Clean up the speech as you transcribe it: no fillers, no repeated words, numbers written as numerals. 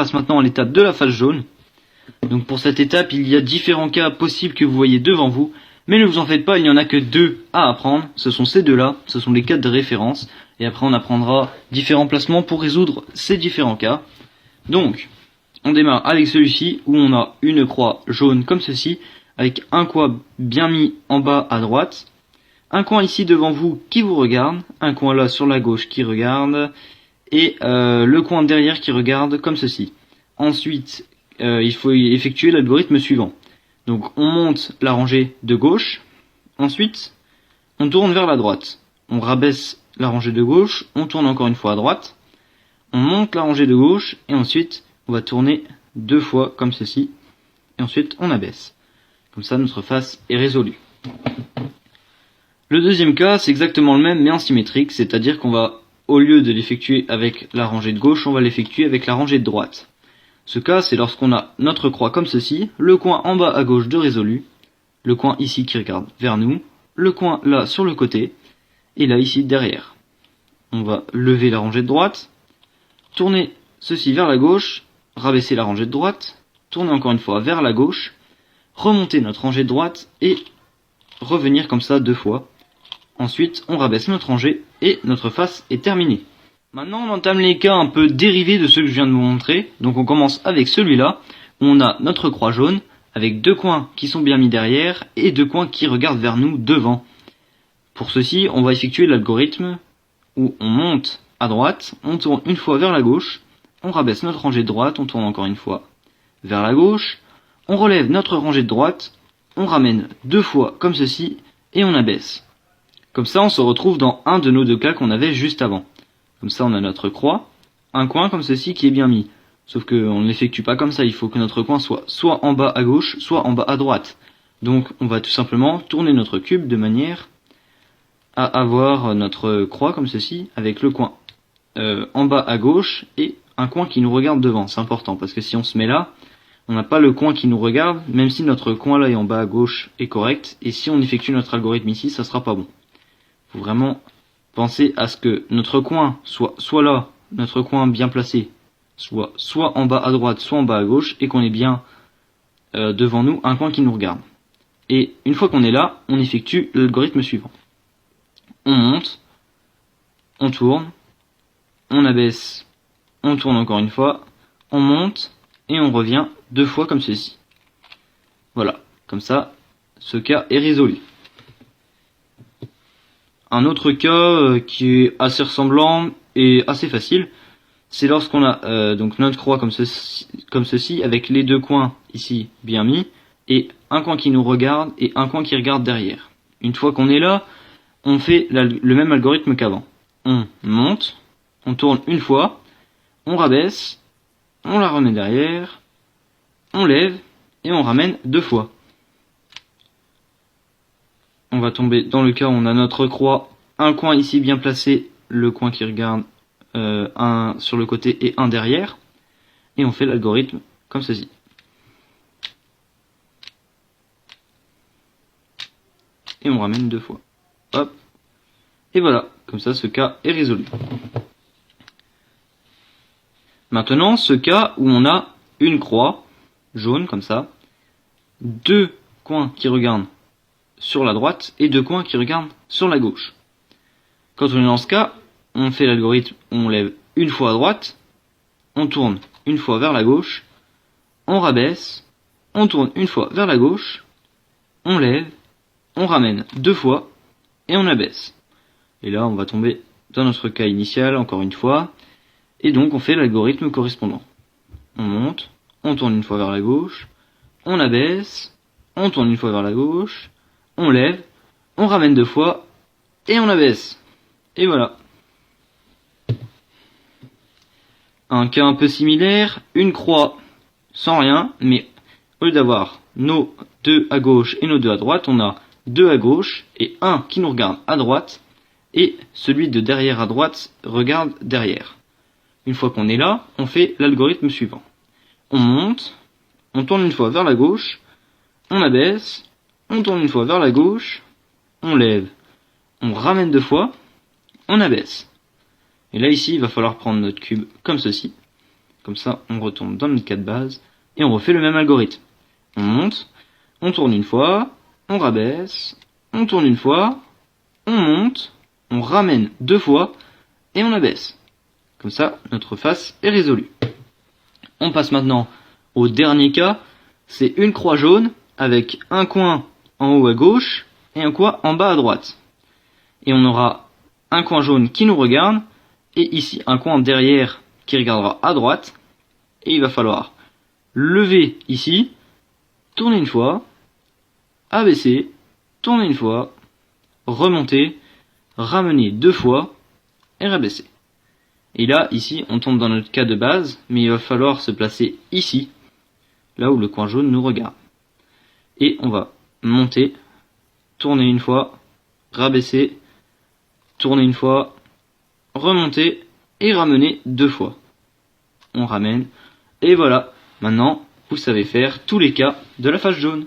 passe maintenant à l'étape de la face jaune. Donc pour cette étape, il y a différents cas possibles que vous voyez devant vous, mais ne vous en faites pas, il n'y en a que deux à apprendre. Ce sont ces deux-là, ce sont les cas de référence, et après on apprendra différents placements pour résoudre ces différents cas. Donc, on démarre avec celui-ci, où on a une croix jaune comme ceci, avec un coin bien mis en bas à droite, un coin ici devant vous qui vous regarde, un coin là sur la gauche qui regarde, et le coin derrière qui regarde comme ceci. Ensuite, il faut effectuer l'algorithme suivant. Donc on monte la rangée de gauche, ensuite on tourne vers la droite. On rabaisse la rangée de gauche, on tourne encore une fois à droite, on monte la rangée de gauche, et ensuite on va tourner deux fois comme ceci, et ensuite on abaisse. Comme ça notre face est résolue. Le deuxième cas, c'est exactement le même mais en symétrique, c'est-à-dire qu'on va, au lieu de l'effectuer avec la rangée de gauche, on va l'effectuer avec la rangée de droite. Ce cas, c'est lorsqu'on a notre croix comme ceci, le coin en bas à gauche de résolu, le coin ici qui regarde vers nous, le coin là sur le côté, et là ici derrière. On va lever la rangée de droite, tourner ceci vers la gauche, rabaisser la rangée de droite, tourner encore une fois vers la gauche, remonter notre rangée de droite et revenir comme ça deux fois. Ensuite, on rabaisse notre rangée et notre face est terminée. Maintenant, on entame les cas un peu dérivés de ceux que je viens de vous montrer. Donc on commence avec celui-là, où on a notre croix jaune, avec deux coins qui sont bien mis derrière, et deux coins qui regardent vers nous devant. Pour ceci, on va effectuer l'algorithme, où on monte à droite, on tourne une fois vers la gauche, on rabaisse notre rangée de droite, on tourne encore une fois vers la gauche, on relève notre rangée de droite, on ramène deux fois comme ceci, et on abaisse. Comme ça, on se retrouve dans un de nos deux cas qu'on avait juste avant. Comme ça, on a notre croix, un coin comme ceci qui est bien mis. Sauf qu'on ne l'effectue pas comme ça, il faut que notre coin soit en bas à gauche, soit en bas à droite. Donc, on va tout simplement tourner notre cube de manière à avoir notre croix comme ceci, avec le coin en bas à gauche et un coin qui nous regarde devant. C'est important, parce que si on se met là, on n'a pas le coin qui nous regarde, même si notre coin là est en bas à gauche est correct, et si on effectue notre algorithme ici, ça sera pas bon. Faut vraiment penser à ce que notre coin soit là, notre coin bien placé, soit en bas à droite, soit en bas à gauche, et qu'on ait bien devant nous un coin qui nous regarde. Et une fois qu'on est là, on effectue l'algorithme suivant. On monte, on tourne, on abaisse, on tourne encore une fois, on monte, et on revient deux fois comme ceci. Voilà, comme ça, ce cas est résolu. Un autre cas qui est assez ressemblant et assez facile, c'est lorsqu'on a donc notre croix comme ceci, avec les deux coins ici bien mis, et un coin qui nous regarde et un coin qui regarde derrière. Une fois qu'on est là, on fait le même algorithme qu'avant. On monte, on tourne une fois, on rabaisse, on la remet derrière, on lève et on ramène deux fois. On va tomber dans le cas où on a notre croix, un coin ici bien placé, le coin qui regarde un sur le côté et un derrière, et on fait l'algorithme comme ceci. Et on ramène deux fois. Hop. Et voilà, comme ça ce cas est résolu. Maintenant, ce cas où on a une croix jaune comme ça, deux coins qui regardent sur la droite et deux coins qui regardent sur la gauche. Quand on est dans ce cas, on fait l'algorithme, on lève une fois à droite, on tourne une fois vers la gauche, on rabaisse, on tourne une fois vers la gauche, on lève, on ramène deux fois et on abaisse. Et là, on va tomber dans notre cas initial encore une fois, et donc on fait l'algorithme correspondant. On monte, on tourne une fois vers la gauche, on abaisse, on tourne une fois vers la gauche, on lève, on ramène deux fois, et on abaisse. Et voilà. Un cas un peu similaire, une croix sans rien, mais au lieu d'avoir nos deux à gauche et nos deux à droite, on a deux à gauche et un qui nous regarde à droite, et celui de derrière à droite regarde derrière. Une fois qu'on est là, on fait l'algorithme suivant. On monte, on tourne une fois vers la gauche, on abaisse, on tourne une fois vers la gauche, on lève, on ramène deux fois, on abaisse. Et là ici, il va falloir prendre notre cube comme ceci. Comme ça, on retourne dans notre cas de base et on refait le même algorithme. On monte, on tourne une fois, on rabaisse, on tourne une fois, on monte, on ramène 2 fois et on abaisse. Comme ça, notre face est résolue. On passe maintenant au dernier cas, c'est une croix jaune avec un coin en haut à gauche et un coin en bas à droite. Et on aura un coin jaune qui nous regarde et ici un coin derrière qui regardera à droite. Et il va falloir lever ici, tourner une fois, abaisser, tourner une fois, remonter, ramener 2 fois et rabaisser. Et là, ici, on tombe dans notre cas de base, mais il va falloir se placer ici, là où le coin jaune nous regarde. Et on va monter, tourner une fois, rabaisser, tourner une fois, remonter et ramener 2 fois. On ramène, et voilà, maintenant, vous savez faire tous les cas de la face jaune.